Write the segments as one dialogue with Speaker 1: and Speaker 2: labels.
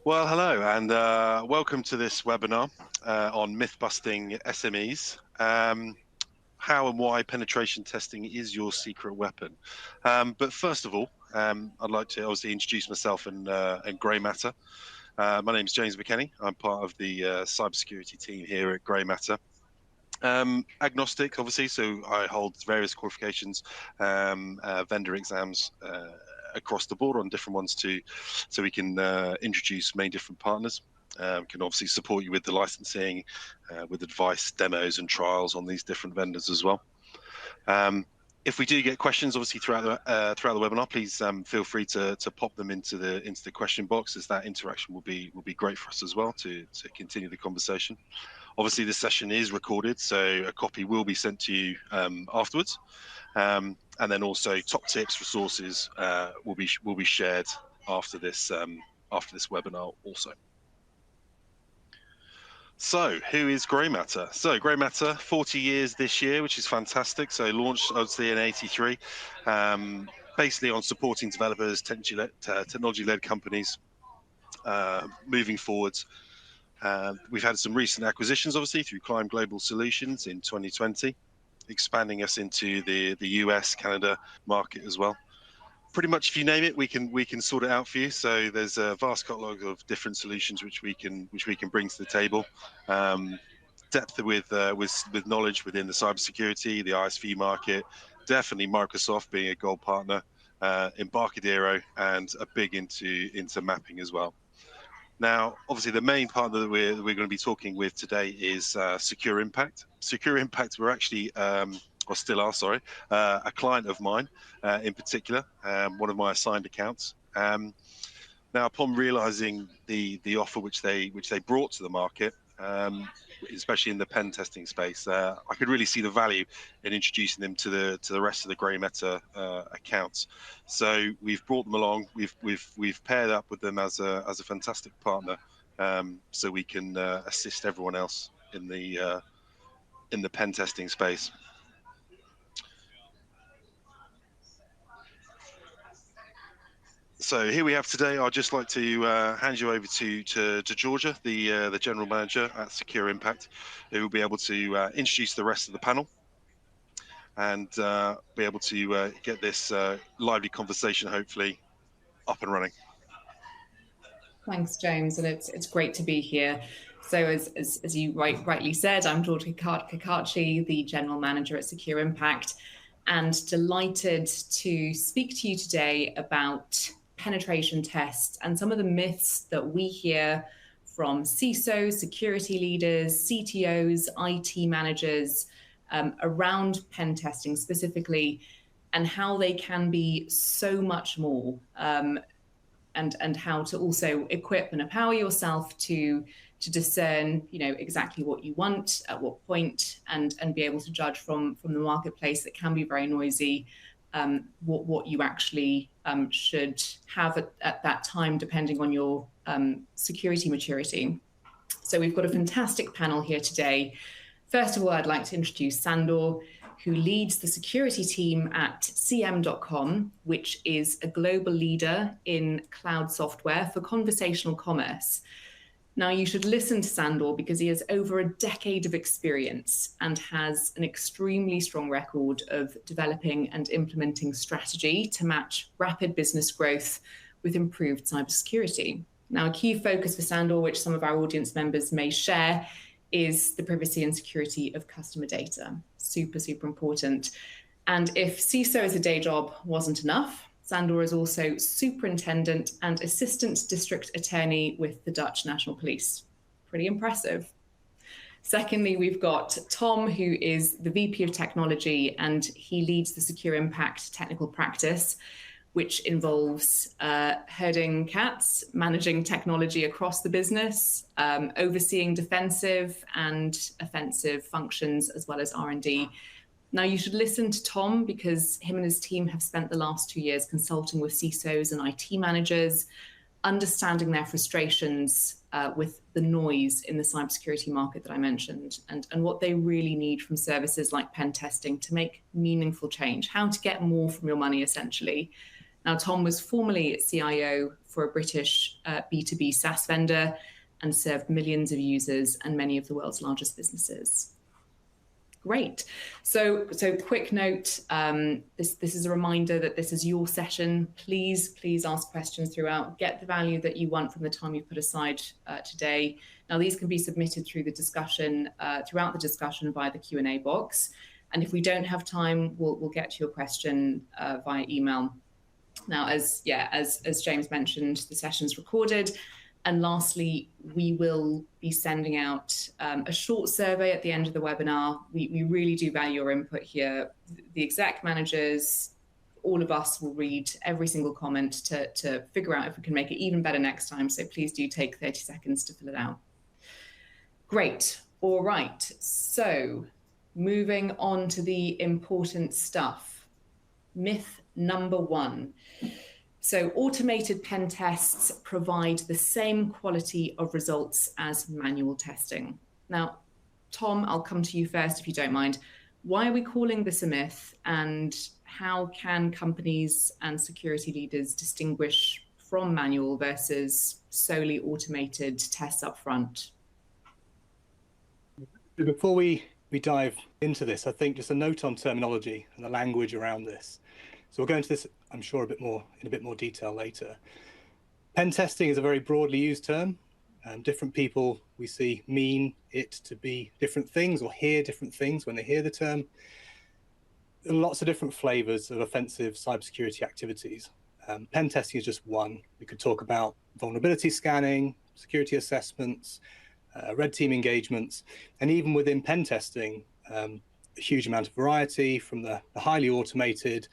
Speaker 1: Well, hello, and welcome to this webinar on myth-busting SMEs. How and why penetration testing is your secret weapon. But first of all, I'd like to obviously introduce myself and Grey Matter. My name is James McKenny. I'm part of the cybersecurity team here at Grey Matter. Agnostic, obviously, so I hold various qualifications, vendor exams across the board on different ones too, so we can introduce many different partners. Can obviously support you with the licensing, with advice, demos, and trials on these different vendors as well. If we do get questions, obviously throughout the webinar, please feel free to pop them into the question box, as that interaction will be great for us as well to continue the conversation. Obviously, this session is recorded, so a copy will be sent to you afterwards, and then also top tips, resources will be shared after this webinar also. So, who is Grey Matter? So, Grey Matter, 40 years this year, which is fantastic. So, launched obviously in '83, basically on supporting developers, technology-led companies moving forwards. We've had some recent acquisitions, obviously, through Climb Global Solutions in 2020, expanding us into the US, Canada market as well. Pretty much, if you name it, we can sort it out for you. So there's a vast catalogue of different solutions which we can bring to the table. Depth with knowledge within the cybersecurity, the ISV market, definitely Microsoft being a gold partner, Embarcadero, and a big into mapping as well. Now, obviously, the main partner that we're going to be talking with today is Secure Impact. Secure Impact were actually, or still are, sorry, a client of mine in particular, one of my assigned accounts. Now, upon realizing the offer which they brought to the market, especially in the pen testing space, I could really see the value in introducing them to the rest of the Grey Matter accounts. So we've brought them along. We've paired up with them as a fantastic partner, so we can assist everyone else in the pen testing space. So here we have today. I'd just like to hand you over to Georgia, the general manager at Secure Impact, who will be able to introduce the rest of the panel and be able to get this lively conversation, hopefully, up and running.
Speaker 2: Thanks, James, and it's great to be here. So as you rightly said, I'm Georgia Cacace, the general manager at Secure Impact, and delighted to speak to you today about penetration tests and some of the myths that we hear from CISOs, security leaders, CTOs, IT managers around pen testing specifically, and how they can be so much more, and how to also equip and empower yourself to discern, exactly what you want at what point, and be able to judge from the marketplace that can be very noisy, what you actually should have at that time, depending on your security maturity. So we've got a fantastic panel here today. First of all, I'd like to introduce Sandor, who leads the security team at CM.com, which is a global leader in cloud software for conversational commerce. Now, you should listen to Sandor because he has over a decade of experience and has an extremely strong record of developing and implementing strategy to match rapid business growth with improved cybersecurity. Now, a key focus for Sandor, which some of our audience members may share, is the privacy and security of customer data. Super, super important. And if CISO as a day job wasn't enough, Sandor is also superintendent and assistant district attorney with the Dutch National Police. Pretty impressive. Secondly, we've got Tom, who is the VP of Technology, and he leads the Secure Impact technical practice, which involves herding cats, managing technology across the business, overseeing defensive and offensive functions, as well as R&D. Now, you should listen to Tom because him and his team have spent the last 2 years consulting with CISOs and IT managers, understanding their frustrations with the noise in the cybersecurity market that I mentioned, and what they really need from services like pen testing to make meaningful change, how to get more from your money, essentially. Now, Tom was formerly CIO for a British B2B SaaS vendor and served millions of users and many of the world's largest businesses. Great. So quick note, this is a reminder that this is your session. Please ask questions throughout. Get the value that you want from the time you've put aside today. Now, these can be submitted through the discussion, throughout the discussion via the Q&A box. And if we don't have time, we'll get to your question via email. Now, as James mentioned, the session's recorded. And lastly, we will be sending out a short survey at the end of the webinar. We really do value your input here. The exec managers, all of us will read every single comment to figure out if we can make it even better next time. So please do take 30 seconds to fill it out. Great. All right. So moving on to the important stuff. Myth number 1. So automated pen tests provide the same quality of results as manual testing. Now, Tom, I'll come to you first if you don't mind. Why are we calling this a myth, and how can companies and security leaders distinguish from manual versus solely automated tests up front?
Speaker 3: Before we dive into this, I think just a note on terminology and the language around this. So we'll go into this, I'm sure, in a bit more detail later. Pen testing is a very broadly used term. Different people we see mean it to be different things or hear different things when they hear the term. There are lots of different flavors of offensive cybersecurity activities. Pen testing is just one. We could talk about vulnerability scanning, security assessments, red team engagements, and even within pen testing, a huge amount of variety from the highly automated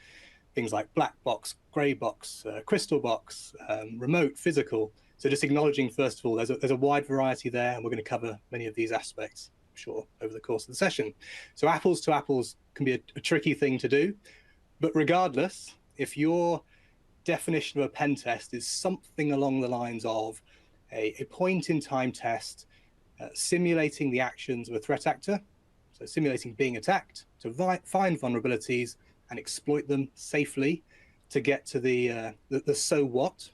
Speaker 3: things like black box, grey box, crystal box, remote, physical. So just acknowledging, first of all, there's a wide variety there, and we're going to cover many of these aspects, I'm sure, over the course of the session. So apples to apples can be a tricky thing to do, but regardless, if your definition of a pen test is something along the lines of a point-in-time test simulating the actions of a threat actor, so simulating being attacked to find vulnerabilities and exploit them safely to get to the so what,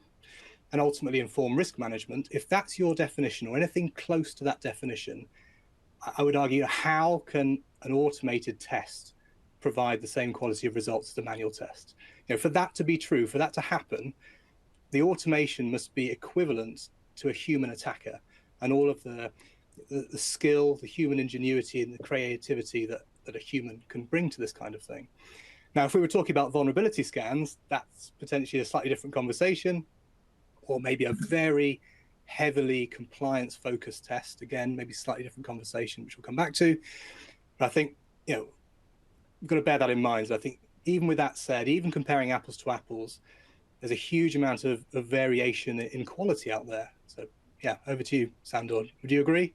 Speaker 3: and ultimately inform risk management. If that's your definition or anything close to that definition, I would argue, how can an automated test provide the same quality of results as a manual test? For that to be true, for that to happen, the automation must be equivalent to a human attacker, and all of the skill, the human ingenuity, and the creativity that a human can bring to this kind of thing. Now, if we were talking about vulnerability scans, that's potentially a slightly different conversation, or maybe a very heavily compliance-focused test. Again, maybe slightly different conversation, which we'll come back to. But I think, we've got to bear that in mind. So I think even with that said, even comparing apples to apples, there's a huge amount of variation in quality out there. So yeah, over to you, Sandor. Would you agree?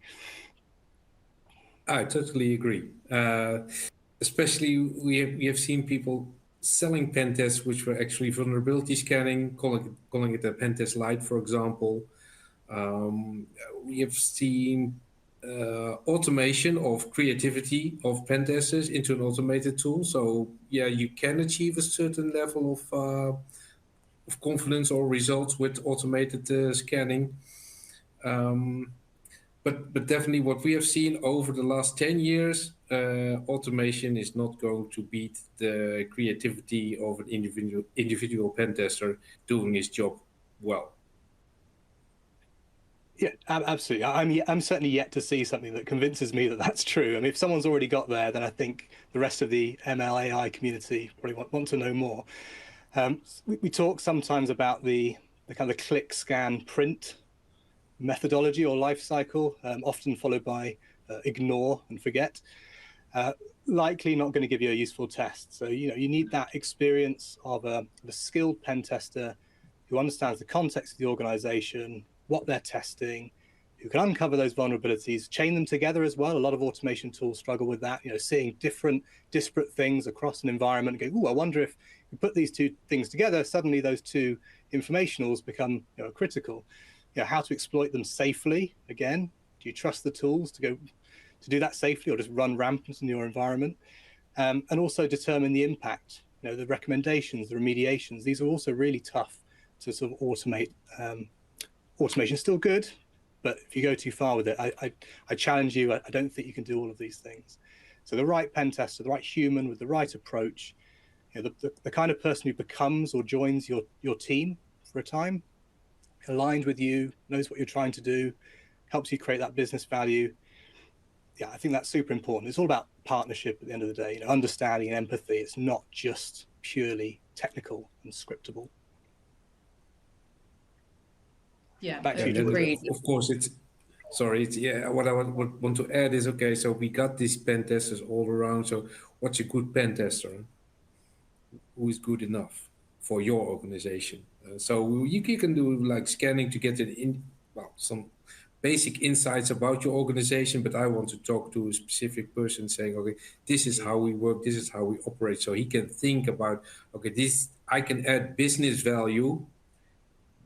Speaker 4: I totally agree. Especially we have seen people selling pen tests which were actually vulnerability scanning, calling it a pen test light, for example. We have seen automation of creativity of pen testers into an automated tool. So yeah, you can achieve a certain level of confidence or results with automated scanning. But definitely what we have seen over the last 10 years, automation is not going to beat the creativity of an individual pen tester doing his job well.
Speaker 3: Yeah, absolutely. I'm certainly yet to see something that convinces me that that's true. I mean, if someone's already got there, then I think the rest of the ML AI community probably want to know more. We talk sometimes about the kind of click, scan, print methodology or life cycle, often followed by ignore and forget. Likely not going to give you a useful test. So you need that experience of a skilled pen tester who understands the context of the organization, what they're testing, who can uncover those vulnerabilities, chain them together as well. A lot of automation tools struggle with that, seeing different disparate things across an environment and go, I wonder if you put these two things together, suddenly those two informationals become critical. How to exploit them safely. Again, do you trust the tools to do that safely, or just run rampant in your environment? And also determine the impact, the recommendations, the remediations. These are also really tough to sort of automate. Automation is still good, but if you go too far with it, I challenge you. I don't think you can do all of these things. So the right pen tester, the right human with the right approach, the kind of person who becomes or joins your team for a time, aligned with you, knows what you're trying to do, helps you create that business value. Yeah, I think that's super important. It's all about partnership at the end of the day, understanding and empathy. It's not just purely technical and scriptable.
Speaker 2: Yeah,
Speaker 4: agreed. Of course, what I would want to add is, okay, so we got these pen testers all around. So what's a good pen tester? Who is good enough for your organization? So you can do like scanning to get some basic insights about your organization, but I want to talk to a specific person saying, okay, this is how we work, this is how we operate. So he can think about, okay, I can add business value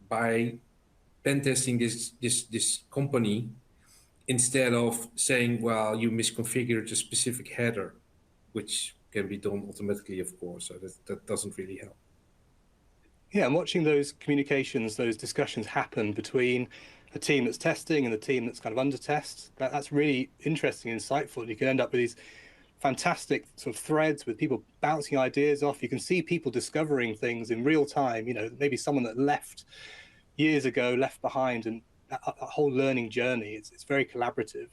Speaker 4: by pen testing this company, instead of saying, well, you misconfigured a specific header, which can be done automatically, of course. So that doesn't really help.
Speaker 3: Yeah, and watching those communications, those discussions happen between a team that's testing and the team that's kind of under test, that's really interesting and insightful. You can end up with these fantastic sort of threads with people bouncing ideas off. You can see people discovering things in real time, maybe someone that left years ago, left behind, and a whole learning journey. It's very collaborative,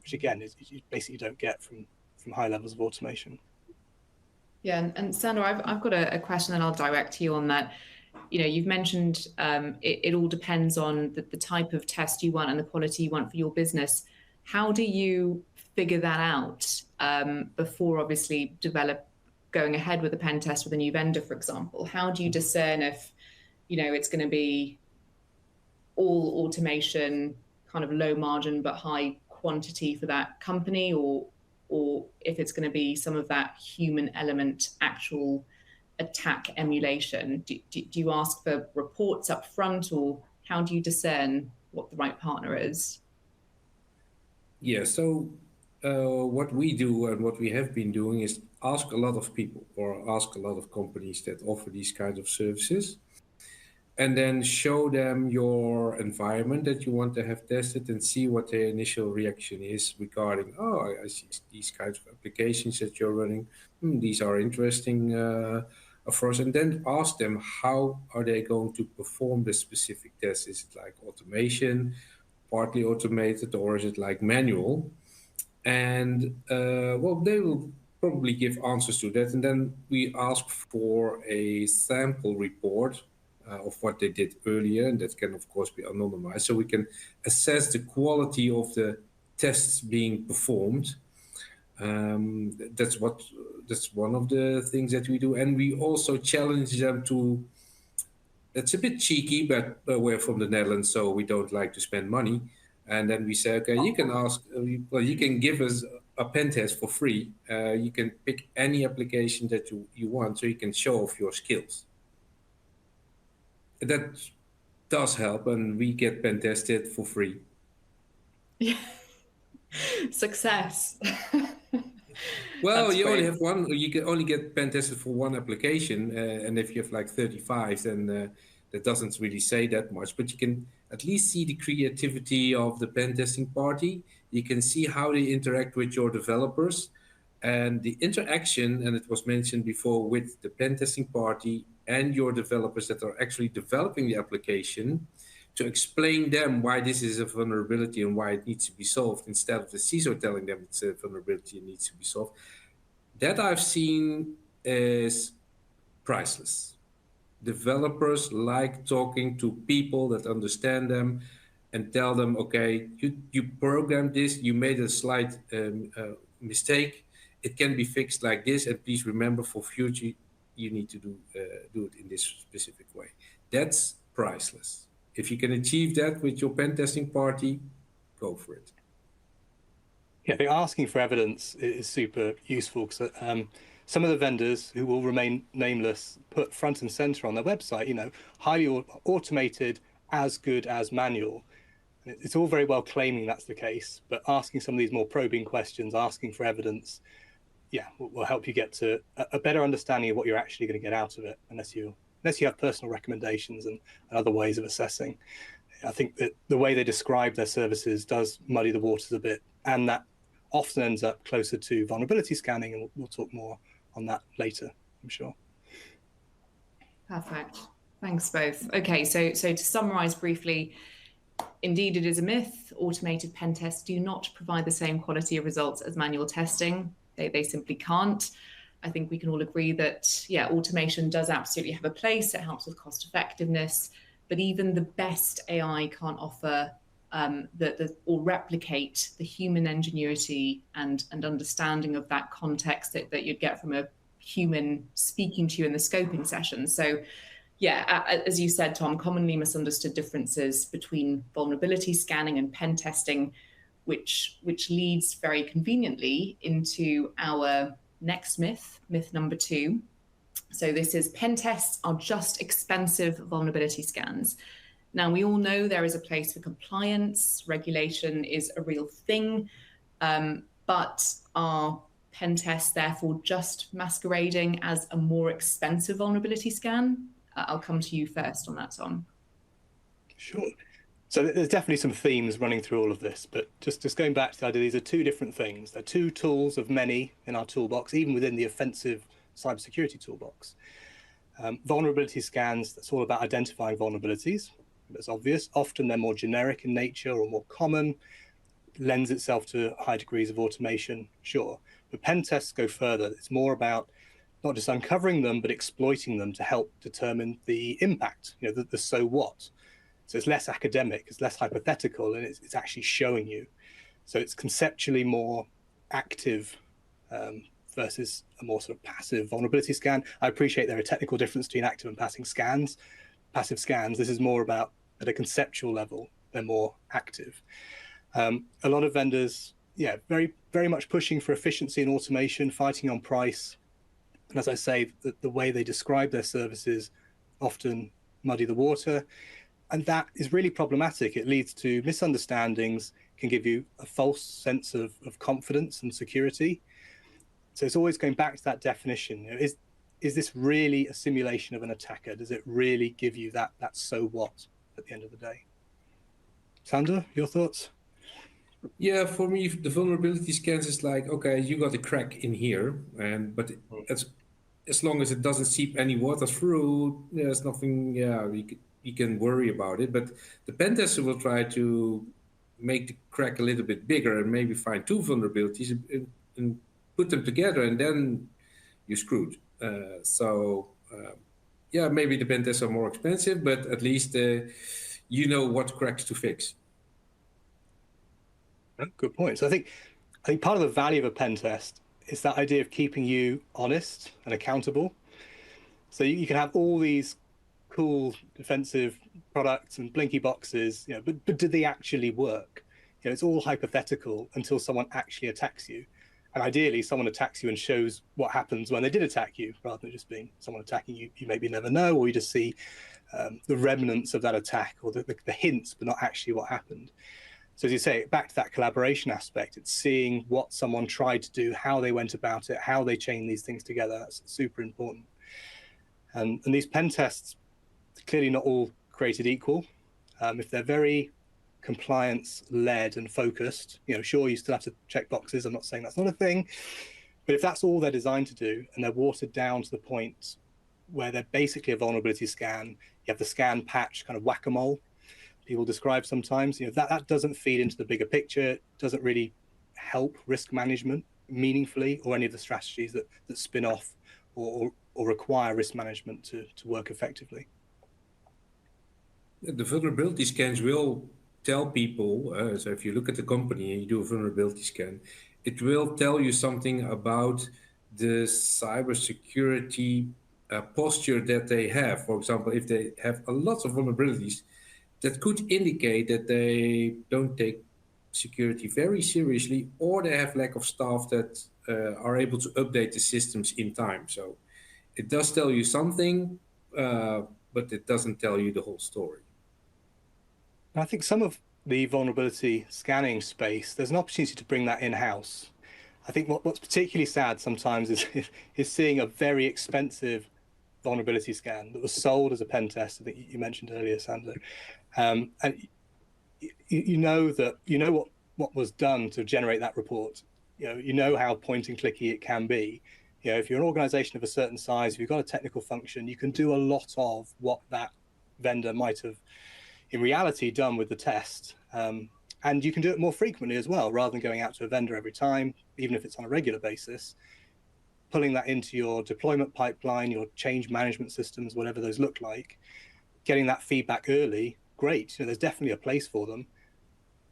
Speaker 3: which again, you basically don't get from high levels of automation.
Speaker 2: Yeah, and Sandor, I've got a question, and I'll direct you on that. You've mentioned it all depends on the type of test you want and the quality you want for your business. How do you figure that out before obviously going ahead with a pen test with a new vendor, for example? How do you discern if it's going to be all automation, kind of low margin but high quantity for that company, or if it's going to be some of that human element, actual attack emulation? Do you ask for reports up front, or how do you discern what the right partner is?
Speaker 4: Yeah, so what we do and what we have been doing is ask a lot of people or ask a lot of companies that offer these kinds of services, and then show them your environment that you want to have tested and see what their initial reaction is regarding, oh, I see these kinds of applications that you're running. These are interesting for us. And then ask them, how are they going to perform the specific test? Is it like automation, partly automated, or is it like manual? And well, they will probably give answers to that. And then we ask for a sample report of what they did earlier, and that can of course be anonymized, so we can assess the quality of the tests being performed. That's one of the things that we do, and we also challenge them to. It's a bit cheeky, but we're from the Netherlands, so we don't like to spend money. And then we say, okay, you can ask, well, you can give us a pen test for free. You can pick any application that you want, so you can show off your skills. That does help, and we get pen tested for free.
Speaker 2: Yeah. Success.
Speaker 4: Well, you only have one. You can only get pen tested for one application, and if you have like 35, then that doesn't really say that much. But you can at least see the creativity of the pen testing party. You can see how they interact with your developers, and the interaction. And it was mentioned before, with the pen testing party and your developers that are actually developing the application, to explain them why this is a vulnerability and why it needs to be solved, instead of the CISO telling them it's a vulnerability and needs to be solved. That I've seen is priceless. Developers like talking to people that understand them and tell them, okay, you programmed this, you made a slight mistake, it can be fixed like this, and please remember for future, you need to do it in this specific way. That's priceless. If you can achieve that with your pen testing party, go for it.
Speaker 3: Yeah, I think asking for evidence is super useful, because some of the vendors who will remain nameless put front and center on their website, highly automated, as good as manual. And it's all very well claiming that's the case, but asking some of these more probing questions, asking for evidence, will help you get to a better understanding of what you're actually going to get out of it, unless you're unless you have personal recommendations and other ways of assessing. I think that the way they describe their services does muddy the waters a bit, and that often ends up closer to vulnerability scanning, and we'll talk more on that later, I'm sure.
Speaker 2: Perfect. Thanks both. Okay, so to summarize briefly, indeed it is a myth. Automated pen tests do not provide the same quality of results as manual testing. They simply can't. I think we can all agree that, yeah, automation does absolutely have a place. It helps with cost effectiveness, but even the best AI can't offer or replicate the human ingenuity and understanding of that context that you'd get from a human speaking to you in the scoping session. So yeah, as you said, Tom, commonly misunderstood differences between vulnerability scanning and pen testing, which leads very conveniently into our next myth, myth number 2. So this is pen tests are just expensive vulnerability scans. Now, we all know there is a place for compliance. Regulation is a real thing, but are pen tests therefore just masquerading as a more expensive vulnerability scan? I'll come to you first on that, Tom.
Speaker 3: Sure. So there's definitely some themes running through all of this, but just going back to the idea, these are two different things. They're two tools of many in our toolbox, even within the offensive cybersecurity toolbox. Vulnerability scans, that's all about identifying vulnerabilities. That's obvious. Often they're more generic in nature or more common, lends itself to high degrees of automation, sure. But pen tests go further. It's more about not just uncovering them, but exploiting them to help determine the impact, the so what. So it's less academic, it's less hypothetical, and it's actually showing you. So it's conceptually more active versus a more sort of passive vulnerability scan. I appreciate there are technical difference between active and passive scans. This is more about, at a conceptual level, they're more active. A lot of vendors, yeah, very, very much pushing for efficiency and automation, fighting on price. And as I say, the way they describe their services often muddy the water. And that is really problematic. It leads to misunderstandings, can give you a false sense of confidence and security. So it's always going back to that definition. Is this really a simulation of an attacker? Does it really give you that so what at the end of the day? Sander, your thoughts?
Speaker 4: Yeah, for me, the vulnerability scans is like, okay, you got a crack in here, but as long as it doesn't seep any water through, there's nothing, you can worry about it. But the pen tester will try to make the crack a little bit bigger and maybe find 2 vulnerabilities and put them together, and then you're screwed. Maybe the pen tests are more expensive, but at least you know what cracks to fix.
Speaker 3: Good point. So I think part of the value of a pen test is that idea of keeping you honest and accountable. So you can have all these cool defensive products and blinky boxes, but do they actually work? It's all hypothetical until someone actually attacks you. And ideally, someone attacks you and shows what happens when they did attack you, rather than just being someone attacking you. You maybe never know, or you just see the remnants of that attack, or the hints, but not actually what happened. So as you say, back to that collaboration aspect, it's seeing what someone tried to do, how they went about it, how they chain these things together. That's super important. And these pen tests, clearly not all created equal. If they're very compliance-led and focused, sure, you still have to check boxes. I'm not saying that's not a thing. But if that's all they're designed to do, and they're watered down to the point where they're basically a vulnerability scan, you have the scan patch kind of whack-a-mole, people describe sometimes, that doesn't feed into the bigger picture. It doesn't really help risk management meaningfully, or any of the strategies that spin off or require risk management to work effectively.
Speaker 4: The vulnerability scans will tell people, so if you look at the company and you do a vulnerability scan, it will tell you something about the cybersecurity posture that they have. For example, if they have a lot of vulnerabilities, that could indicate that they don't take security very seriously, or they have lack of staff that are able to update the systems in time. So it does tell you something, but it doesn't tell you the whole story.
Speaker 3: I think some of the vulnerability scanning space, there's an opportunity to bring that in-house. I think what's particularly sad sometimes is seeing a very expensive vulnerability scan that was sold as a pen test. I think you mentioned earlier, Sandro, and you know what was done to generate that report. You know how point and clicky it can be. If you're an organization of a certain size, if you've got a technical function, you can do a lot of what that vendor might have in reality done with the test. And you can do it more frequently as well, rather than going out to a vendor every time, even if it's on a regular basis. Pulling that into your deployment pipeline, your change management systems, whatever those look like, getting that feedback early, great. There's definitely a place for them,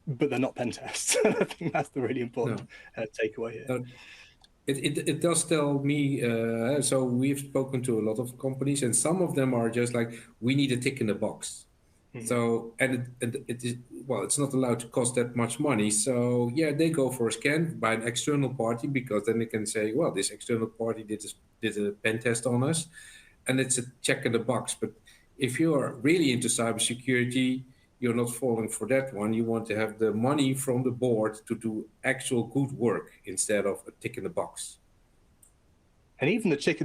Speaker 3: but they're not pen tests. I think that's the really important takeaway here.
Speaker 4: It does tell me, so we've spoken to a lot of companies, and some of them are just like, we need a tick in the box. So, and it is, well, it's not allowed to cost that much money. So yeah, they go for a scan by an external party, because then they can say, well, this external party did a pen test on us, and it's a check in the box. But if you're really into cybersecurity, you're not falling for that one. You want to have the money from the board to do actual good work instead of a tick in the box.
Speaker 3: And even the tick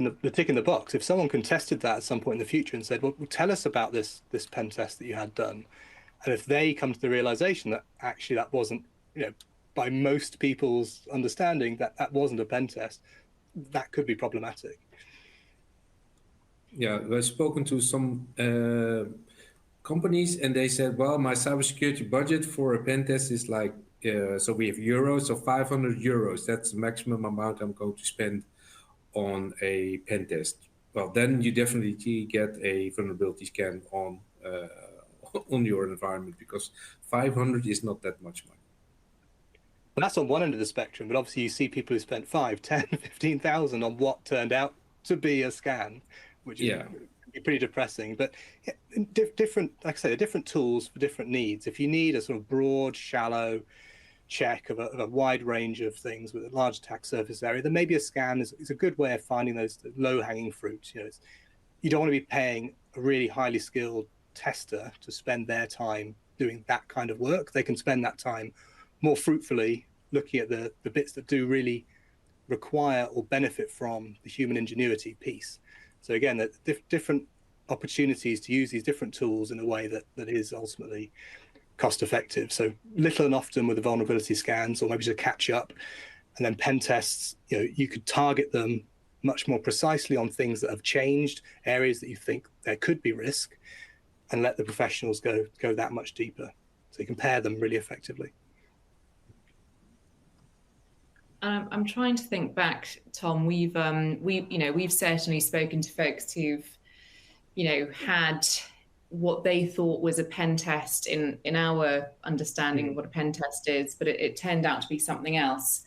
Speaker 3: in the box, if someone contested that at some point in the future and said, well, tell us about this pen test that you had done. And if they come to the realization that actually that wasn't, by most people's understanding, that wasn't a pen test, that could be problematic.
Speaker 4: Yeah, I've spoken to some companies, and they said, well, my cybersecurity budget for a pen test is like, so we have euros, so 500 euros. That's the maximum amount I'm going to spend on a pen test. Well, then you definitely get a vulnerability scan on your environment, because 500 is not that much money.
Speaker 3: Well, that's on one end of the spectrum, but obviously you see people who spent 5, 10, 15,000 on what turned out to be a scan, which is pretty depressing. But different, like I say, different tools for different needs. If you need a sort of broad, shallow check of a wide range of things with a large attack surface area, then maybe a scan is a good way of finding those low-hanging fruits. You don't want to be paying a really highly skilled tester to spend their time doing that kind of work. They can spend that time more fruitfully looking at the bits that do really require or benefit from the human ingenuity piece. So again, different opportunities to use these different tools in a way that is ultimately cost effective. So little and often with the vulnerability scans, or maybe to catch up, and then pen tests, you could target them much more precisely on things that have changed, areas that you think there could be risk, and let the professionals go that much deeper. So you can pair them really effectively.
Speaker 2: I'm trying to think back, Tom. We've certainly spoken to folks who've, had what they thought was a pen test in our understanding of what a pen test is, but it turned out to be something else.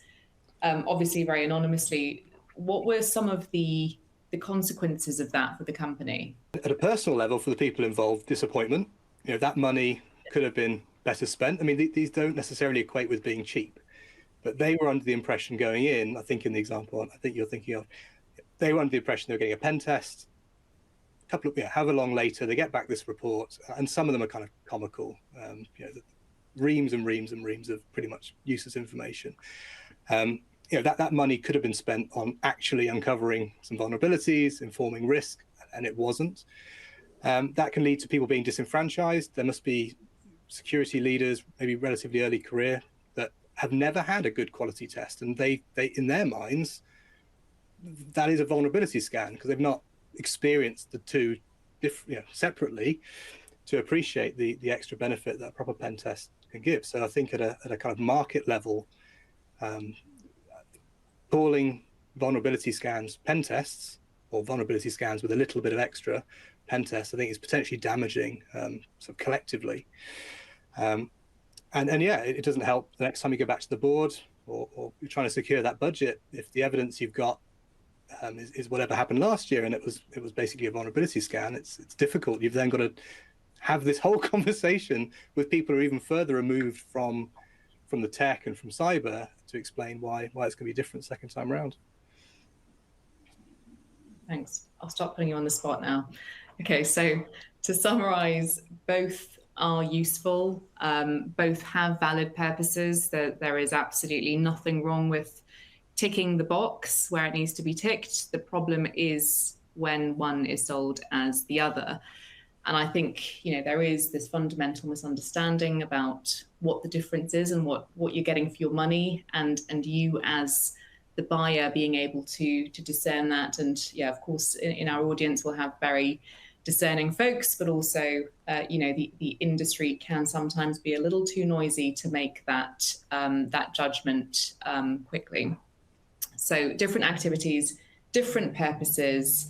Speaker 2: Obviously, very anonymously. What were some of the consequences of that for the company?
Speaker 3: At a personal level, for the people involved, disappointment. That money could have been better spent. I mean, these don't necessarily equate with being cheap, but they were under the impression going in, I think in the example I think you're thinking of, they were under the impression they were getting a pen test. However long later, they get back this report, and some of them are kind of comical. Reams and reams and reams of pretty much useless information. That money could have been spent on actually uncovering some vulnerabilities, informing risk, and it wasn't. That can lead to people being disenfranchised. There must be security leaders, maybe relatively early career, that have never had a good quality test, and they in their minds, that is a vulnerability scan, because they've not experienced the two separately to appreciate the extra benefit that a proper pen test can give. So I think at a kind of market level, calling vulnerability scans pen tests, or vulnerability scans with a little bit of extra pen tests, I think is potentially damaging sort of collectively. And it doesn't help the next time you go back to the board or you're trying to secure that budget if the evidence you've got is whatever happened last year, and it was basically a vulnerability scan. It's difficult. You've then got to have this whole conversation with people who are even further removed from the tech and from cyber to explain why it's going to be different second time around.
Speaker 2: Thanks. I'll stop putting you on the spot now. Okay, so to summarize, both are useful, both have valid purposes. There is absolutely nothing wrong with ticking the box where it needs to be ticked. The problem is when one is sold as the other. And I think, there is this fundamental misunderstanding about what the difference is and what you're getting for your money, and you as the buyer being able to discern that. And yeah, of course, in our audience, we'll have very discerning folks, but also, the industry can sometimes be a little too noisy to make that judgment quickly. So different activities, different purposes,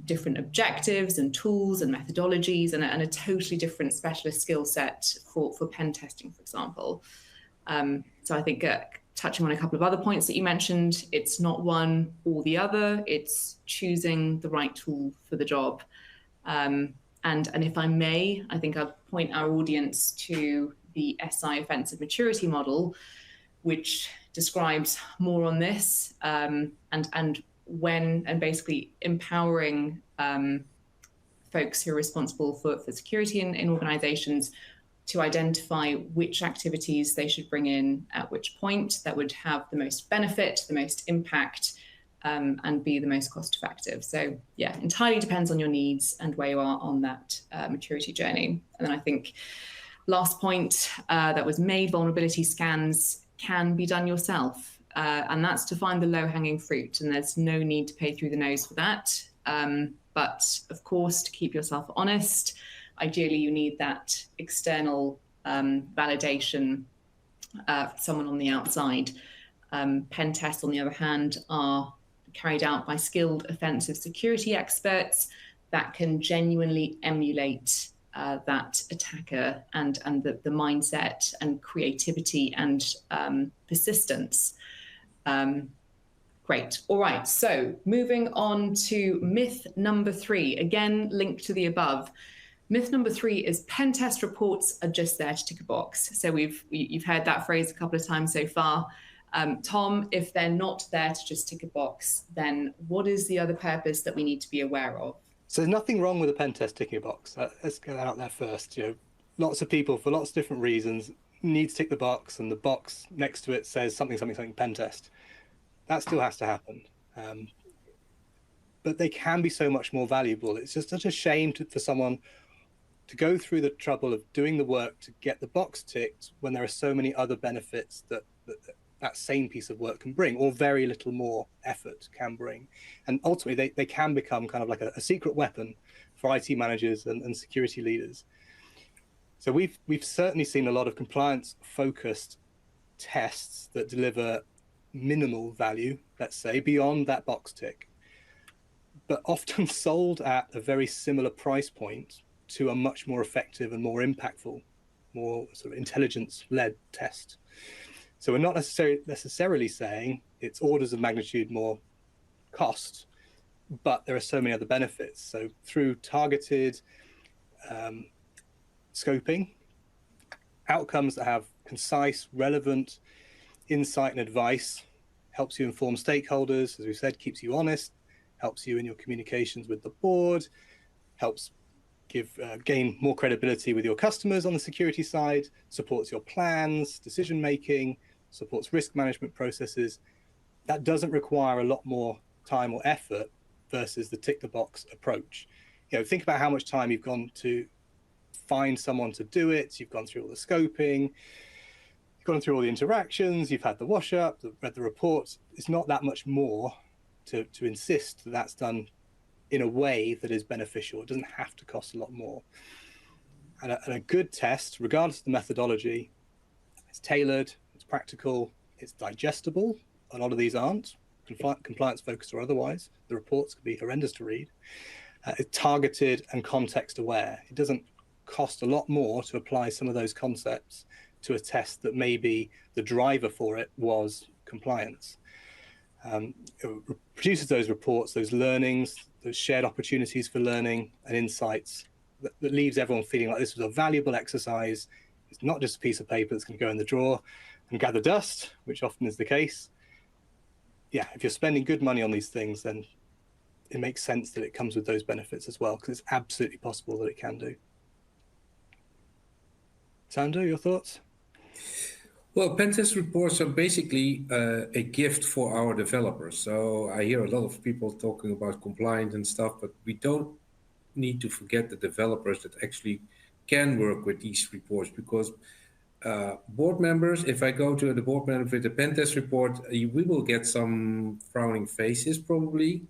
Speaker 2: different objectives and tools and methodologies, and a totally different specialist skill set for pen testing, for example. So I think touching on a couple of other points that you mentioned, it's not one or the other, it's choosing the right tool for the job. And if I may, I think I'll point our audience to the SI Offensive Maturity Model, which describes more on this, and basically empowering folks who are responsible for security in organizations to identify which activities they should bring in at which point that would have the most benefit, the most impact, and be the most cost effective. So yeah, entirely depends on your needs and where you are on that maturity journey. And then I think last point that was made, vulnerability scans can be done yourself. And that's to find the low-hanging fruit, and there's no need to pay through the nose for that. But of course, to keep yourself honest, ideally you need that external validation for someone on the outside. Pen tests, on the other hand, are carried out by skilled offensive security experts that can genuinely emulate that attacker and the mindset and creativity and persistence. Great. All right. So moving on to myth number 3, again, linked to the above. Myth number 3 is pen test reports are just there to tick a box. So you've heard that phrase a couple of times so far. Tom, if they're not there to just tick a box, then what is the other purpose that we need to be aware of?
Speaker 3: So there's nothing wrong with a pen test ticking a box. Let's get that out there first. Lots of people, for lots of different reasons, need to tick the box, and the box next to it says something pen test. That still has to happen. But they can be so much more valuable. It's just such a shame for someone to go through the trouble of doing the work to get the box ticked when there are so many other benefits that same piece of work can bring, or very little more effort can bring. And ultimately, they can become kind of like a secret weapon for IT managers and security leaders. So we've certainly seen a lot of compliance-focused tests that deliver minimal value, let's say, beyond that box tick, but often sold at a very similar price point to a much more effective and more impactful, more sort of intelligence-led test. So we're not necessarily saying it's orders of magnitude more cost, but there are so many other benefits. So through targeted scoping, outcomes that have concise, relevant insight and advice, helps you inform stakeholders, as we said, keeps you honest, helps you in your communications with the board, helps gain more credibility with your customers on the security side, supports your plans, decision making, supports risk management processes. That doesn't require a lot more time or effort versus the tick the box approach. Think about how much time you've gone to find someone to do it. You've gone through all the scoping, you've gone through all the interactions, you've had the wash up, read the reports. It's not that much more to insist that that's done in a way that is beneficial. It doesn't have to cost a lot more. And a good test, regardless of the methodology, it's tailored, it's practical, it's digestible. A lot of these aren't, compliance focused or otherwise. The reports can be horrendous to read. It's targeted and context aware. It doesn't cost a lot more to apply some of those concepts to a test that maybe the driver for it was compliance. It produces those reports, those learnings, those shared opportunities for learning and insights that leaves everyone feeling like this was a valuable exercise. It's not just a piece of paper that's going to go in the drawer and gather dust, which often is the case. Yeah, if you're spending good money on these things, then it makes sense that it comes with those benefits as well, because it's absolutely possible that it can do. Sandro, your thoughts?
Speaker 4: Well, pen test reports are basically a gift for our developers. So I hear a lot of people talking about compliance and stuff, but we don't need to forget the developers that actually can work with these reports, because board members, if I go to the board member with a pen test report, we will get some frowning faces probably.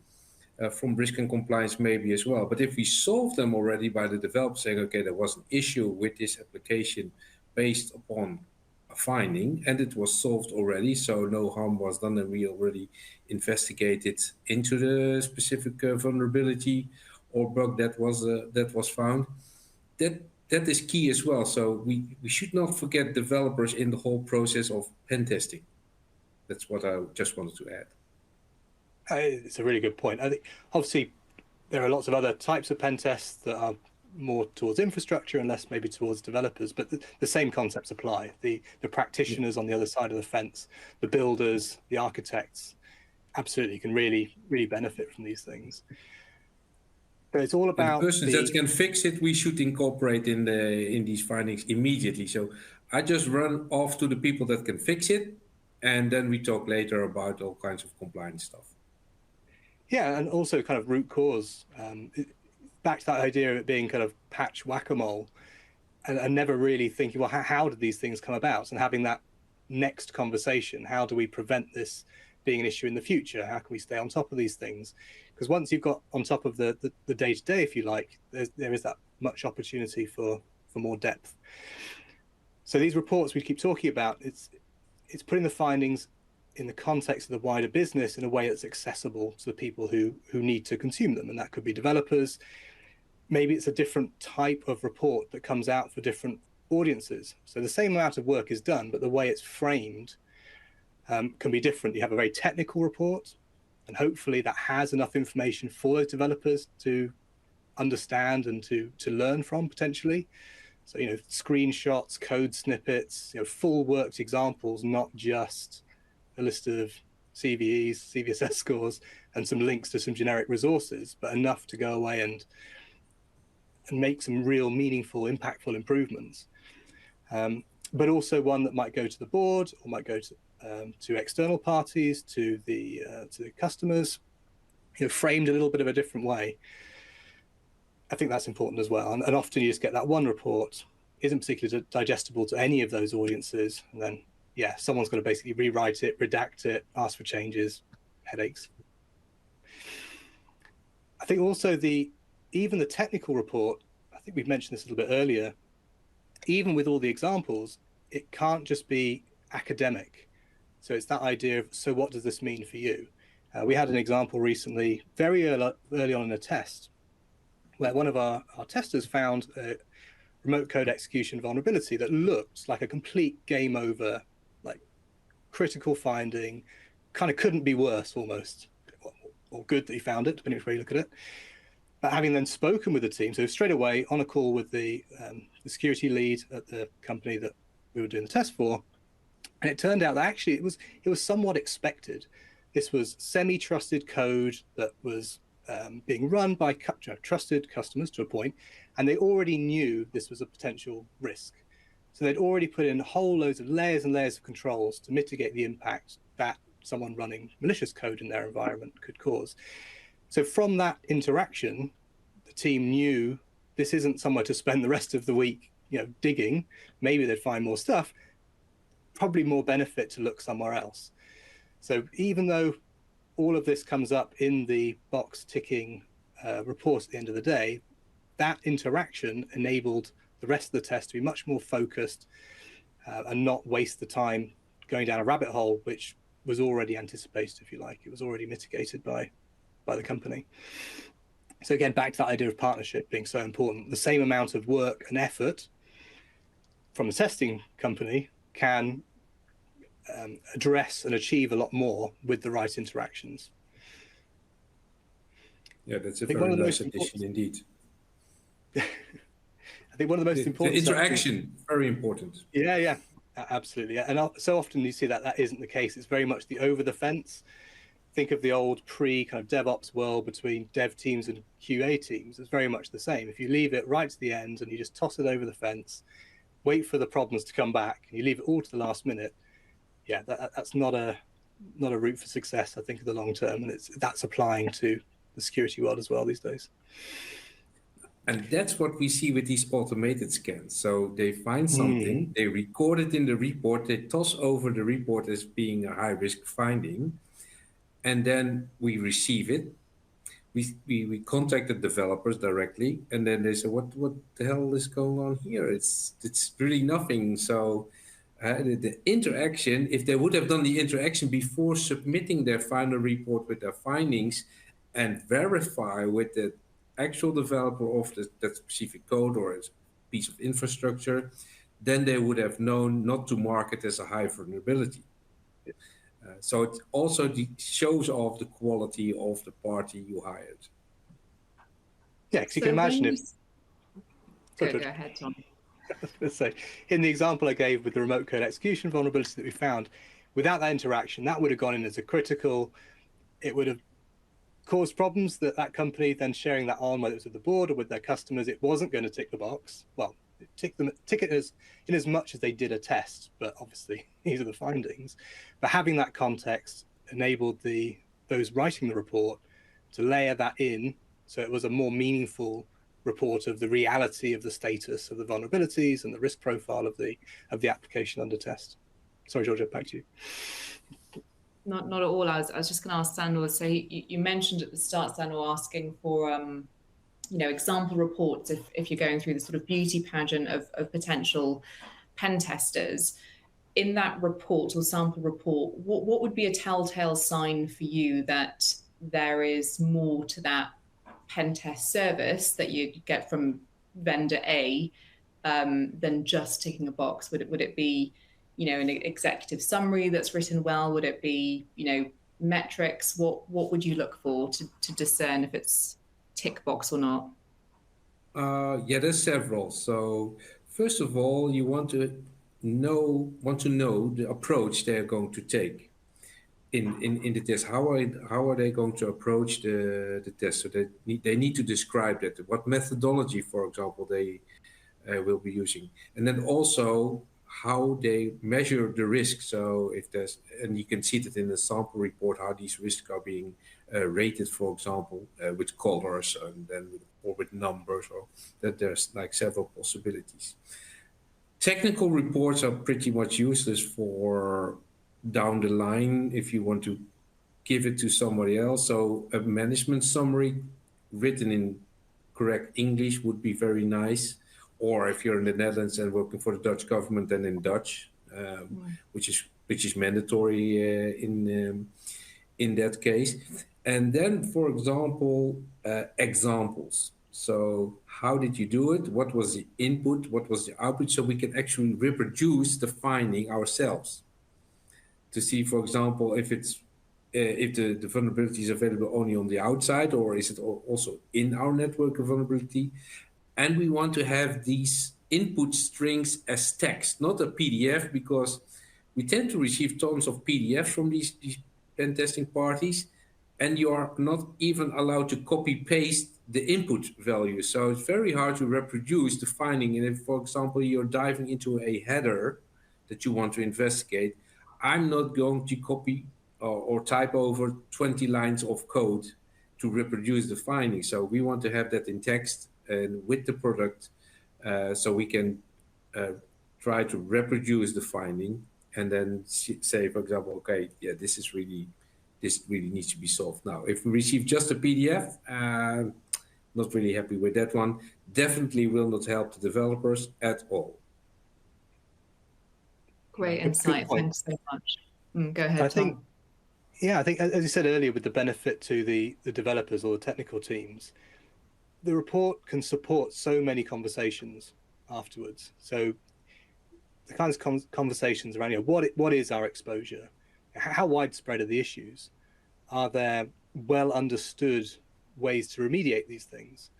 Speaker 4: From risk and compliance maybe as well. But if we solve them already by the developer saying, okay, there was an issue with this application based upon a finding, and it was solved already, so no harm was done, and we already investigated into the specific vulnerability or bug that was found, that is key as well. So we should not forget developers in the whole process of pen testing. That's what I just wanted to add.
Speaker 3: It's a really good point. I think obviously there are lots of other types of pen tests that are more towards infrastructure and less maybe towards developers, but the same concepts apply. The practitioners on the other side of the fence, the builders, the architects, absolutely can really benefit from these things. But it's all about
Speaker 4: the persons that can fix it. We should incorporate in these findings immediately. So I just run off to the people that can fix it, and then we talk later about all kinds of compliance stuff.
Speaker 3: Yeah, and also kind of root cause. Back to that idea of it being kind of patch whack-a-mole, and never really thinking, well, how did these things come about? And having that next conversation, how do we prevent this being an issue in the future? How can we stay on top of these things? Because once you've got on top of the day-to-day, if you like, there is that much opportunity for more depth. So these reports we keep talking about, it's putting the findings in the context of the wider business in a way that's accessible to the people who need to consume them. And that could be developers. Maybe it's a different type of report that comes out for different audiences. So the same amount of work is done, but the way it's framed can be different. You have a very technical report, and hopefully that has enough information for those developers to understand and to learn from potentially. So, screenshots, code snippets, full worked examples, not just a list of CVEs, CVSS scores, and some links to some generic resources, but enough to go away and make some real meaningful, impactful improvements. But also one that might go to the board or might go to external parties, to the customers, framed a little bit of a different way. I think that's important as well. And often you just get that one report, isn't particularly digestible to any of those audiences, and then someone's got to basically rewrite it, redact it, ask for changes, headaches. I think also even the technical report, I think we've mentioned this a little bit earlier, even with all the examples, it can't just be academic. So it's that idea of, so what does this mean for you? We had an example recently, very early on in a test, where one of our testers found a remote code execution vulnerability that looked like a complete game over, like critical finding, kind of couldn't be worse almost, or good that he found it, depending on where you look at it. But having then spoken with the team, so straight away on a call with the security lead at the company that we were doing the test for, and it turned out that actually it was somewhat expected. This was semi-trusted code that was being run by trusted customers to a point, and they already knew this was a potential risk. So they'd already put in whole loads of layers and layers of controls to mitigate the impact that someone running malicious code in their environment could cause. So from that interaction, the team knew this isn't somewhere to spend the rest of the week, digging. Maybe they'd find more stuff, probably more benefit to look somewhere else. So even though all of this comes up in the box ticking report at the end of the day, that interaction enabled the rest of the test to be much more focused and not waste the time going down a rabbit hole, which was already anticipated, if you like. It was already mitigated by the company. So again, back to that idea of partnership being so important. The same amount of work and effort from the testing company can address and achieve a lot more with the right interactions.
Speaker 4: Yeah, that's a very nice addition indeed.
Speaker 3: I think one of the most important...
Speaker 4: The interaction, very important.
Speaker 3: Yeah, absolutely. And so often you see that isn't the case. It's very much the over the fence. Think of the old kind of DevOps world between dev teams and QA teams. It's very much the same. If you leave it right to the end and you just toss it over the fence, wait for the problems to come back, and you leave it all to the last minute, yeah, that's not a route for success, I think, in the long term. And that's applying to the security world as well these days.
Speaker 4: And that's what we see with these automated scans. So they find something, they record it in the report, they toss over the report as being a high-risk finding, and then we receive it. We contact the developers directly, and then they say, what the hell is going on here? It's really nothing. So the interaction, if they would have done the interaction before submitting their final report with their findings and verify with the actual developer of that specific code or a piece of infrastructure, then they would have known not to mark it as a high vulnerability. So it also shows off the quality of the party you hired.
Speaker 3: Yeah, because you can imagine if...
Speaker 2: Go ahead, Tom.
Speaker 3: I was going to say, in the example I gave with the remote code execution vulnerability that we found, without that interaction, that would have gone in as a critical. It would have caused problems that company then sharing that on, whether it was with the board or with their customers. It wasn't going to tick the box. Well, tick it in as much as they did a test, but obviously these are the findings. But having that context enabled those writing the report to layer that in, so it was a more meaningful report of the reality of the status of the vulnerabilities and the risk profile of the application under test. Sorry, Georgia, back to you.
Speaker 2: Not at all. I was just going to ask Sanur. So you mentioned at the start, Sanur, asking for example reports if you're going through the sort of beauty pageant of potential pen testers. In that report or sample report, what would be a telltale sign for you that there is more to that pen test service that you get from vendor A than just ticking a box? Would it be an executive summary that's written well? Would it be metrics? What would you look for to discern if it's tick box or not?
Speaker 4: Yeah, there's several. So first of all, you want to know the approach they're going to take in the test. How are they going to approach the test? So they need to describe that. What methodology, for example, they will be using, and then also how they measure the risk. So and you can see that in the sample report, how these risks are being rated, for example, with colors and then with numbers, or that there's like several possibilities. Technical reports are pretty much useless for down the line if you want to give it to somebody else. So a management summary written in correct English would be very nice. Or if you're in the Netherlands and working for the Dutch government, then in Dutch, which is mandatory in that case. And then, for example, examples. So how did you do it? What was the input? What was the output? So we can actually reproduce the finding ourselves to see, for example, if the vulnerability is available only on the outside, or is it also in our network of vulnerability? And we want to have these input strings as text, not a PDF, because we tend to receive tons of PDFs from these pen testing parties, and you are not even allowed to copy paste the input value. So it's very hard to reproduce the finding. And if, for example, you're diving into a header that you want to investigate, I'm not going to copy or type over 20 lines of code to reproduce the finding. So we want to have that in text and with the product, so we can try to reproduce the finding and then say, for example, okay, yeah, this really needs to be solved. Now, if we receive just a PDF, not really happy with that one. Definitely will not help the developers at all.
Speaker 2: Great insight. Thanks so much. Go ahead, Tom.
Speaker 3: I think, as you said earlier, with the benefit to the developers or the technical teams, the report can support so many conversations afterwards. So the kinds of conversations around, what is our exposure? How widespread are the issues? Are there well understood ways to remediate these things?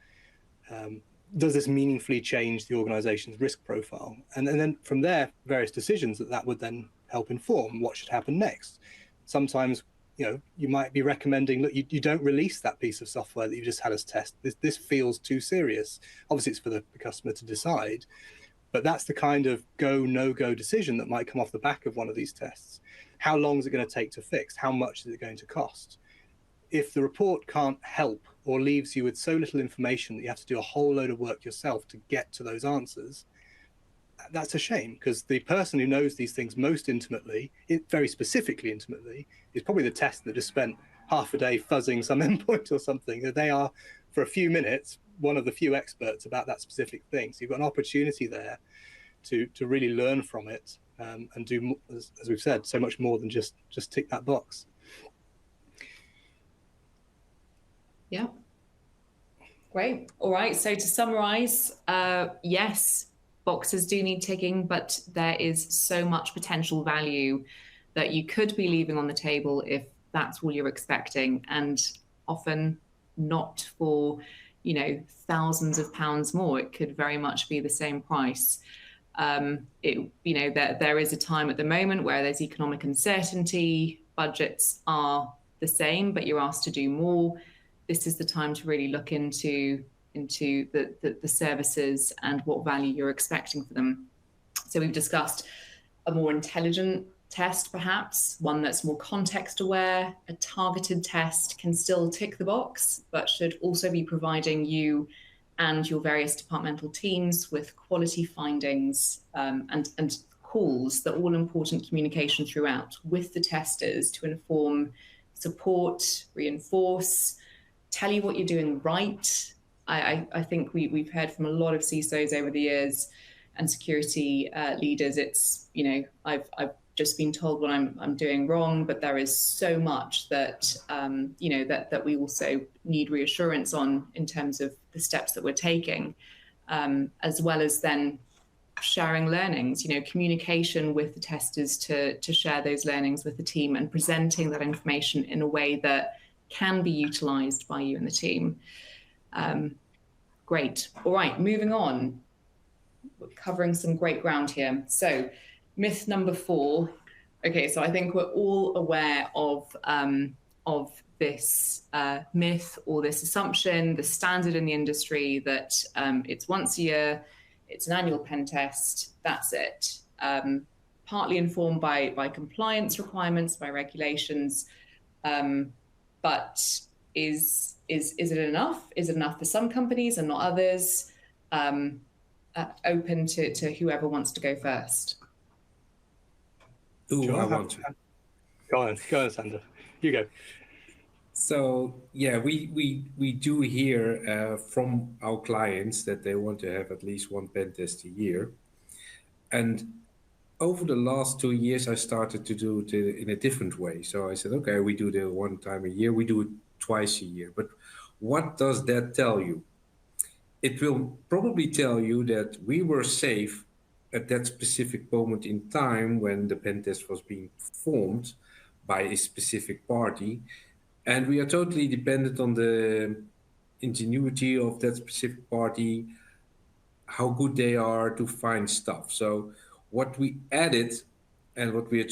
Speaker 3: Does this meaningfully change the organization's risk profile? And then from there, various decisions that would then help inform what should happen next. Sometimes, you might be recommending, look, you don't release that piece of software that you just had us test. This feels too serious. Obviously, it's for the customer to decide. But that's the kind of go, no-go decision that might come off the back of one of these tests. How long is it going to take to fix? How much is it going to cost? If the report can't help or leaves you with so little information that you have to do a whole load of work yourself to get to those answers, that's a shame, because the person who knows these things most intimately, very specifically intimately, is probably the test that just spent half a day fuzzing some endpoint or something. That they are, for a few minutes, one of the few experts about that specific thing. So you've got an opportunity there to really learn from it, and do, as we've said, so much more than just tick that box.
Speaker 2: Yeah. Great. All right. So to summarize, yes, boxes do need ticking, but there is so much potential value that you could be leaving on the table if that's all you're expecting, and often not for, you know, thousands of pounds more. It could very much be the same price. You know, there is a time at the moment where there's economic uncertainty, budgets are the same, but you're asked to do more. This is the time to really look into the services and what value you're expecting for them. So we've discussed a more intelligent test, perhaps, one that's more context aware. A targeted test can still tick the box, but should also be providing you and your various departmental teams with quality findings, and calls, the all-important communication throughout with the testers to inform, support, reinforce, tell you what you're doing right. I think we've heard from a lot of CISOs over the years and security leaders. It's, you know, I've just been told what I'm doing wrong, but there is so much that you know, that we also need reassurance on in terms of the steps that we're taking, as well as then sharing learnings. You know, communication with the testers to share those learnings with the team and presenting that information in a way that can be utilized by you and the team. Great. All right, moving on. We're covering some great ground here. So myth number 4. Okay, so I think we're all aware of this myth or this assumption, the standard in the industry that it's once a year, it's an annual pen test, that's it. Partly informed by compliance requirements, by regulations, but is it enough? Is it enough for some companies and not others? Open to whoever wants to go first.
Speaker 4: Ooh,
Speaker 3: Sure.
Speaker 4: I want to.
Speaker 3: Go on, Sander. You go.
Speaker 4: So yeah, we do hear from our clients that they want to have at least one pen test a year. And over the last 2 years, I started to do it in a different way. So I said, okay, we do the one time a year, we do it twice a year. But what does that tell you? It will probably tell you that we were safe at that specific moment in time when the pen test was being performed by a specific party. And we are totally dependent on the ingenuity of that specific party, how good they are to find stuff. So what we added and what we're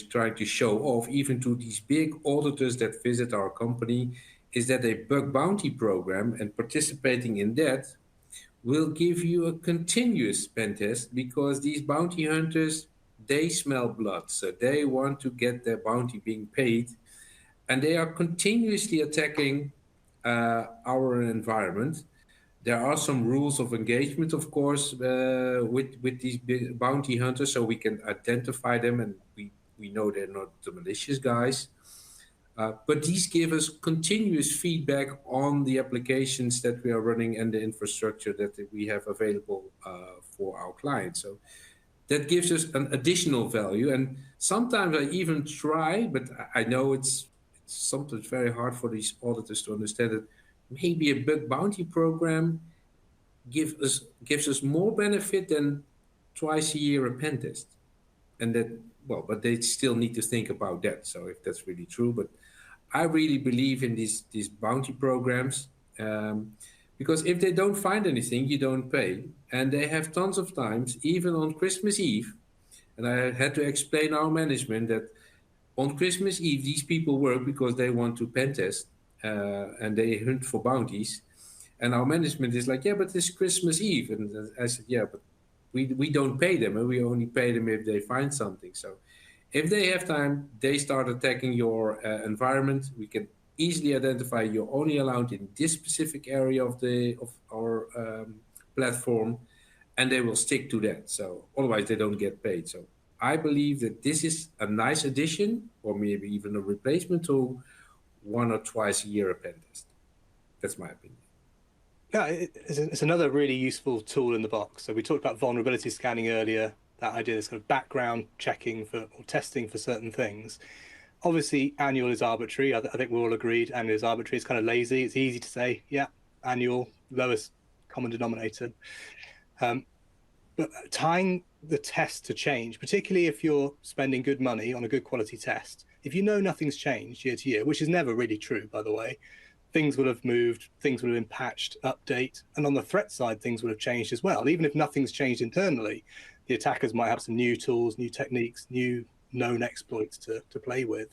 Speaker 4: trying to show off, even to these big auditors that visit our company, is that a bug bounty program, and participating in that will give you a continuous pen test, because these bounty hunters, they smell blood. So they want to get their bounty being paid, and they are continuously attacking our environment. There are some rules of engagement, of course, with these bounty hunters, so we can identify them, and we know they're not the malicious guys. But these give us continuous feedback on the applications that we are running and the infrastructure that we have available for our clients. So that gives us an additional value. And sometimes I even try, but I know it's sometimes very hard for these auditors to understand that maybe a bug bounty program gives us more benefit than twice a year a pen test. And that, well, but they still need to think about that. So if that's really true, but I really believe in these bounty programs, because if they don't find anything, you don't pay. And they have tons of times, even on Christmas Eve. And I had to explain our management that on Christmas Eve, these people work because they want to pen test, and they hunt for bounties. And our management is like, yeah, but it's Christmas Eve. And I said, yeah, but We don't pay them, and we only pay them if they find something. So if they have time, they start attacking your environment. We can easily identify you're only allowed in this specific area of our platform, and they will stick to that. So otherwise, they don't get paid. So I believe that this is a nice addition, or maybe even a replacement to 1 or twice a year a pen test. That's my opinion.
Speaker 3: Yeah, it's another really useful tool in the box. So we talked about vulnerability scanning earlier, that idea, this kind of background checking for or testing for certain things. Obviously, annual is arbitrary. I think we're all agreed annual is arbitrary. It's kind of lazy. It's easy to say, yeah, annual, lowest common denominator. But tying the test to change, particularly if you're spending good money on a good quality test, if you know nothing's changed year to year, which is never really true, by the way, things will have moved, things will have been patched, update, and on the threat side, things will have changed as well. Even if nothing's changed internally, the attackers might have some new tools, new techniques, new known exploits to play with.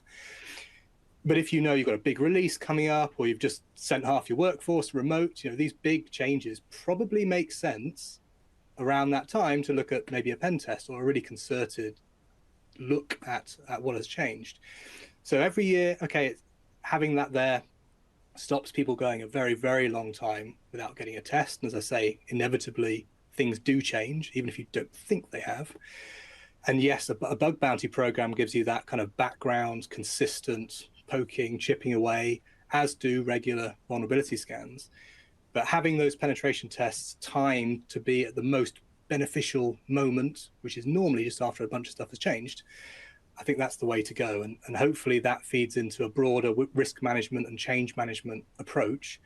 Speaker 3: But if you know you've got a big release coming up, or you've just sent half your workforce remote, these big changes probably make sense around that time to look at maybe a pen test or a really concerted look at what has changed. So every year, okay, having that there stops people going a very, very long time without getting a test. And as I say, inevitably, things do change, even if you don't think they have. And yes, a bug bounty program gives you that kind of background, consistent poking, chipping away, as do regular vulnerability scans. But having those penetration tests timed to be at the most beneficial moment, which is normally just after a bunch of stuff has changed, I think that's the way to go. And hopefully that feeds into a broader risk management and change management approach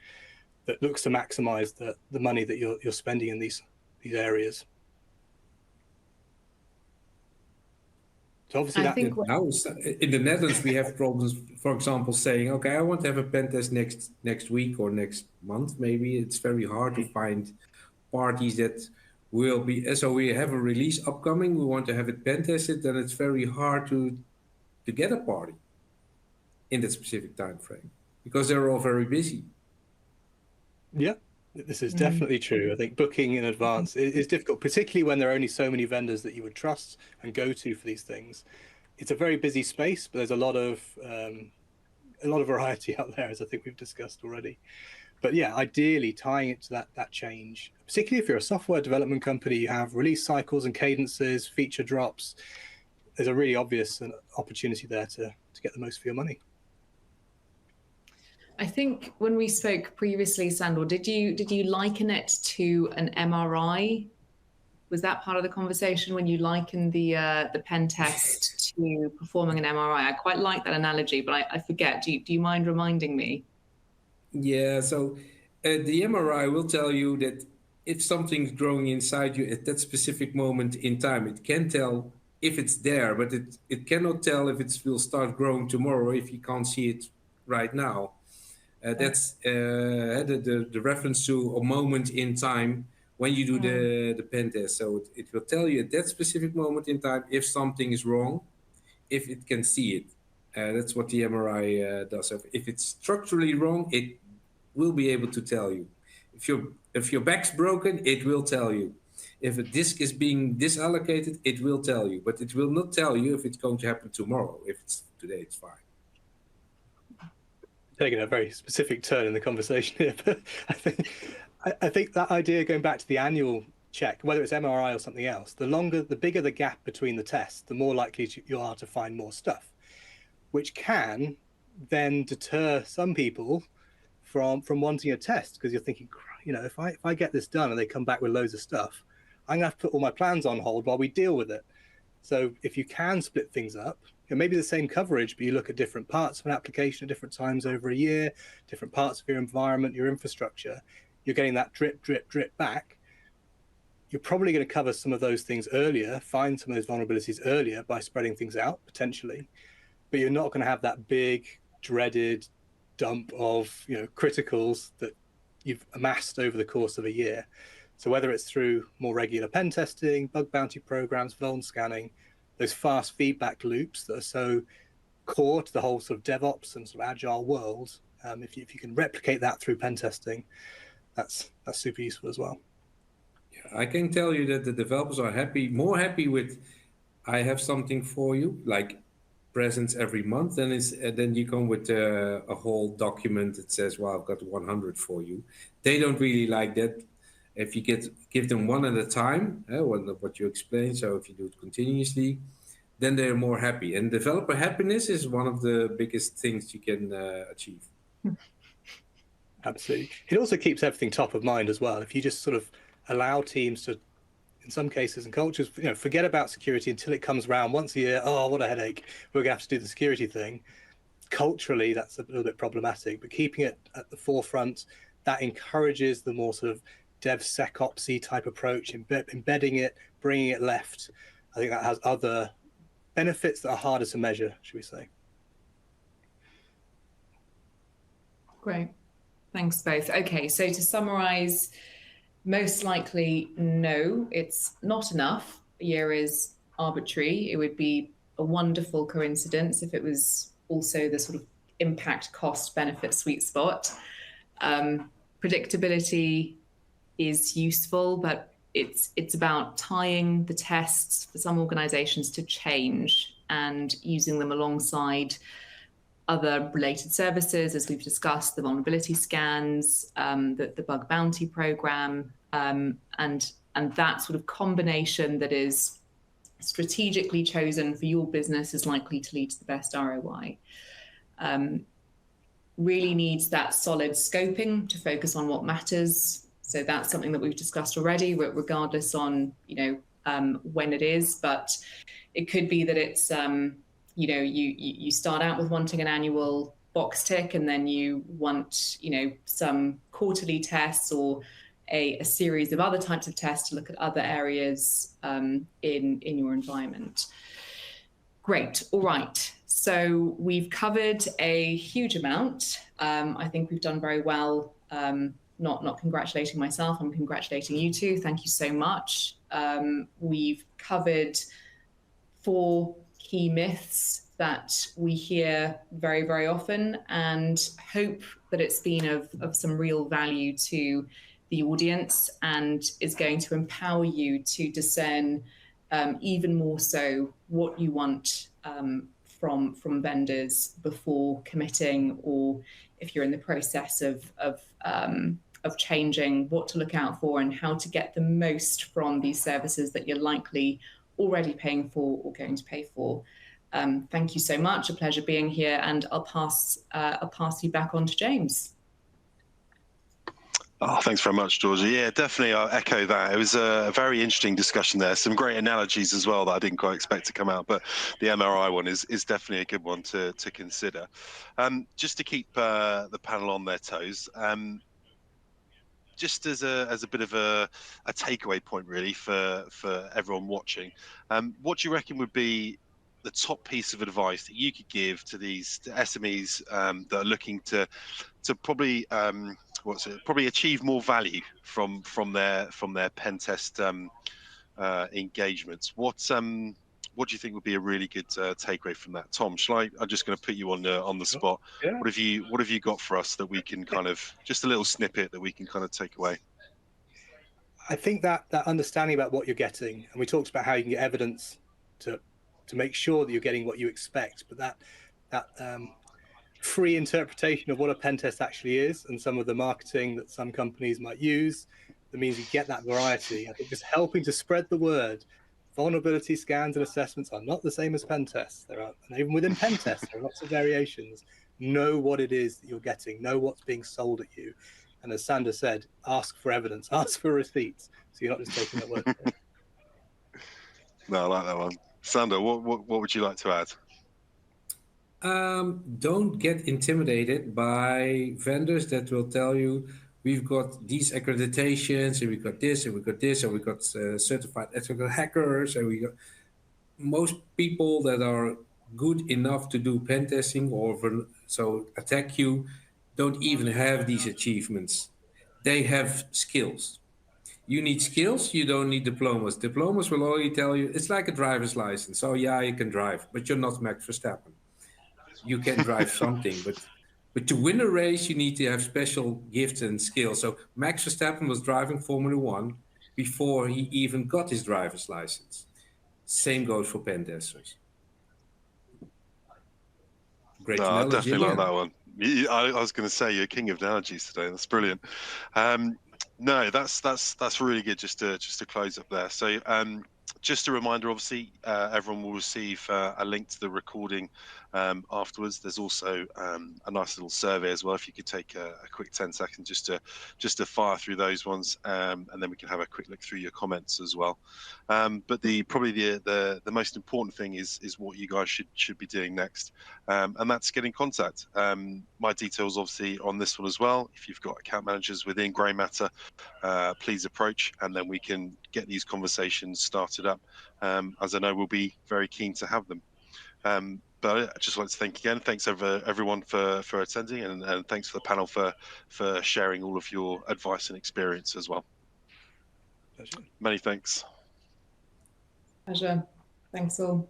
Speaker 3: that looks to maximize the money that you're spending in these areas. So obviously
Speaker 4: now in the Netherlands, we have problems, for example, saying, okay, I want to have a pen test next week or next month, maybe. It's very hard to find parties that will be, so we have a release upcoming, we want to have it pen tested, then it's very hard to get a party in that specific time frame because they're all very busy.
Speaker 3: Yeah, this is definitely true. I think booking in advance is difficult, particularly when there are only so many vendors that you would trust and go to for these things. It's a very busy space, but there's a lot of variety out there, as I think we've discussed already. But yeah, ideally tying it to that change, particularly if you're a software development company, you have release cycles and cadences, feature drops. There's a really obvious opportunity there to get the most for your money.
Speaker 2: I think when we spoke previously, Sandor, did you liken it to an MRI? Was that part of the conversation when you likened the pen test to performing an MRI? I quite like that analogy, but I forget. Do you mind reminding me?
Speaker 4: Yeah, so the MRI will tell you that if something's growing inside you at that specific moment in time, it can tell if it's there, but it cannot tell if it will start growing tomorrow if you can't see it right now. That's the reference to a moment in time when you do the pen test. So it will tell you at that specific moment in time if something is wrong, if it can see it. That's what the MRI does. If it's structurally wrong, it will be able to tell you. If your back's broken, it will tell you. If a disk is being disallocated, it will tell you. But it will not tell you if it's going to happen tomorrow. If it's today, it's fine.
Speaker 3: Taking a very specific turn in the conversation here, but I think that idea, going back to the annual check, whether it's MRI or something else, the bigger the gap between the tests, the more likely you are to find more stuff, which can then deter some people from wanting a test, because you're thinking, if I get this done and they come back with loads of stuff, I'm gonna have to put all my plans on hold while we deal with it. So if you can split things up, maybe the same coverage, but you look at different parts of an application at different times over a year, different parts of your environment, your infrastructure, you're getting that drip, drip, drip back. You're probably going to cover some of those things earlier, find some of those vulnerabilities earlier by spreading things out, potentially. But you're not going to have that big, dreaded dump of criticals that you've amassed over the course of a year. So whether it's through more regular pen testing, bug bounty programs, vuln scanning, those fast feedback loops that are so core to the whole sort of DevOps and sort of agile world, if you can replicate that through pen testing, that's super useful as well.
Speaker 4: I can tell you that the developers are more happy with, I have something for you, like presents every month, then you come with a whole document that says, well, I've got 100 for you. They don't really like that. If you give them one at a time, what you explained, so if you do it continuously, then they're more happy. And developer happiness is one of the biggest things you can achieve.
Speaker 3: Absolutely. It also keeps everything top of mind as well. If you just sort of allow teams to, in some cases and cultures, forget about security until it comes around once a year. Oh, what a headache. We're going to have to do the security thing. Culturally, that's a little bit problematic, but keeping it at the forefront, that encourages the more sort of DevSecOps-y type approach, embedding it, bringing it left. I think that has other benefits that are harder to measure, should we say.
Speaker 2: Great. Thanks both. Okay, so to summarize, most likely, no, it's not enough. A year is arbitrary. It would be a wonderful coincidence if it was also the sort of impact cost benefit sweet spot. Predictability is useful, but it's about tying the tests for some organizations to change and using them alongside other related services, as we've discussed, the vulnerability scans, the bug bounty program, and that sort of combination that is strategically chosen for your business is likely to lead to the best ROI. Really needs that solid scoping to focus on what matters. So that's something that we've discussed already, regardless on when it is, but it could be that it's you start out with wanting an annual box tick, and then you want some quarterly tests or a series of other types of tests to look at other areas in your environment. Great. All right. So we've covered a huge amount. I think we've done very well. Not congratulating myself, I'm congratulating you two. Thank you so much. We've covered 4 key myths that we hear very, very often, and hope that it's been of some real value to the audience and is going to empower you to discern even more so what you want from vendors before committing, or if you're in the process of changing, what to look out for and how to get the most from these services that you're likely already paying for or going to pay for. Thank you so much. A pleasure being here, and I'll pass you back on to James.
Speaker 1: Oh, thanks very much, Georgia. Yeah, definitely, I'll echo that. It was a very interesting discussion there. Some great analogies as well that I didn't quite expect to come out, but the MRI one is definitely a good one to consider. Just to keep the panel on their toes, just as a bit of a takeaway point, really, for everyone watching, what do you reckon would be the top piece of advice that you could give to these SMEs that are looking to probably probably achieve more value from their pen test engagements? What do you think would be a really good takeaway from that? Tom, I'm just going to put you on the spot. Yeah. What have you got for us that we can kind of, just a little snippet that we can kind of take away?
Speaker 3: I think that understanding about what you're getting, and we talked about how you can get evidence to make sure that you're getting what you expect, but that free interpretation of what a pen test actually is, and some of the marketing that some companies might use, that means you get that variety. I think just helping to spread the word. Vulnerability scans and assessments are not the same as pen tests. And even within pen tests, there are lots of variations. Know what it is that you're getting. Know what's being sold at you. And as Sander said, ask for evidence. Ask for receipts. So you're not just taking that word for it.
Speaker 1: No, I like that one. Sander, what would you like to add?
Speaker 4: Don't get intimidated by vendors that will tell you, we've got these accreditations, and we've got this, and we've got this, and we've got certified ethical hackers, and we got most people that are good enough to do pen testing or attack you don't even have these achievements. They have skills. You need skills, you don't need diplomas. Diplomas will only tell you, it's like a driver's license. Oh yeah, you can drive, but you're not Max Verstappen. You can drive something, but to win a race, you need to have special gifts and skills. So Max Verstappen was driving Formula 1, before he even got his driver's license. Same goes for pen testers. Great
Speaker 1: I
Speaker 4: analogy
Speaker 1: definitely like
Speaker 4: again.
Speaker 1: that one. I was going to say you're king of analogies today. That's brilliant. No, that's really good. Just to close up there. So just a reminder, obviously, everyone will receive a link to the recording afterwards. There's also a nice little survey as well. If you could take a quick 10 seconds just to fire through those ones, and then we can have a quick look through your comments as well. But probably the most important thing is what you guys should be doing next, and that's get in contact. My details obviously on this one as well. If you've got account managers within Grey Matter, please approach, and then we can get these conversations started up, as I know we'll be very keen to have them. But I'd just like to thanks everyone for attending, and thanks for the panel for sharing all of your advice and experience as well.
Speaker 3: Pleasure.
Speaker 1: Many thanks.
Speaker 2: Pleasure. Thanks all.